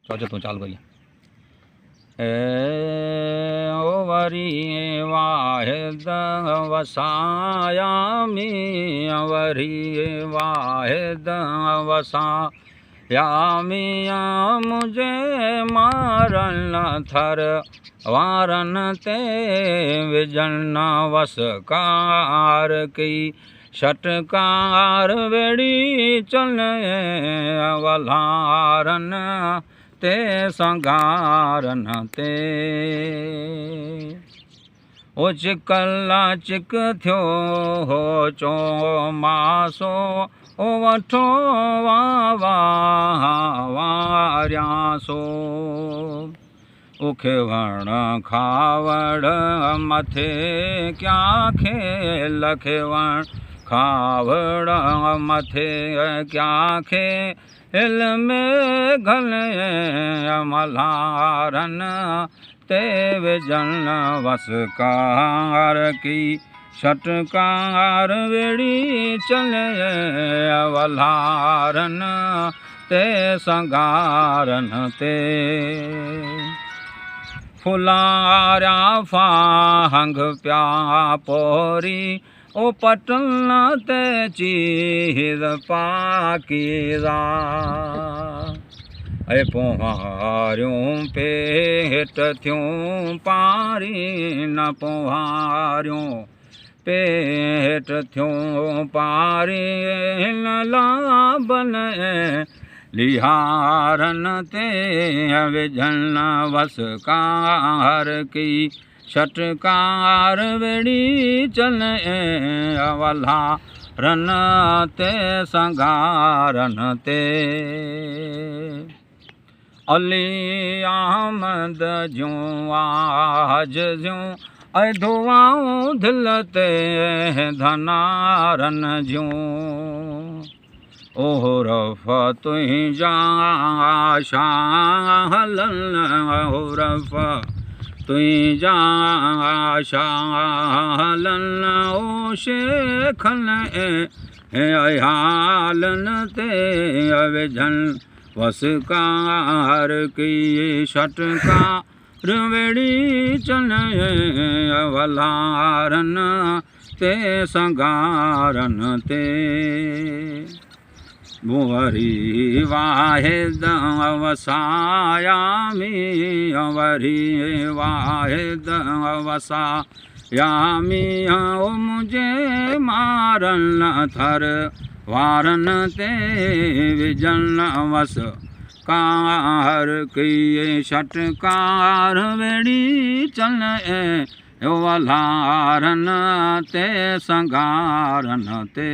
चौजे तू चाल भैया ओ वरी वाहिद वसाया मी वरी वाहिद वसाया मिया मुझे मारन थर वारन ते विजन वसकार की षटकार वेड़ी चले वलारन ते संगारन ते ओ चिकला चिक थियो हो चो मासो ओ वठो वार्यासो उखे वण खावड़ मथे क्या खेल खेवण खावड़ मथे क्या खेल में घले मल्हारन ते विजन वसकार की षटकार वेड़ी चले वल्हारन ते संगारन ते फुलारा फांग प्या पोरी ओ पटन ते चीज पाकीज़ा ऐ पोहारियों पेट थियूं पारी न पोहारियों पेट थियूं पारी न लाभन लिहारन ते विजन वसकार की षटकार वेड़ी चले वल्हारन ते संगारन ते अली अहमद ज्यों आज ज्यों ऐ धुआऊं दिल ते धनारन ज्यों ओह रफ़ तुंहिंजा शाहलन ओ रफ़ तुंहिंजा शाहलन ओ शेखन अयालन ते विजन वसकार की षटकार वेड़ी चले वल्हारन ते संगारन ते वरी वाहिद वसाया मी वरी वाहिद वसाया मिया ओ मुझे मारन थर वारन ते विजन वसकार की षटकार वेड़ी चले वल्हारन ते संगारन ते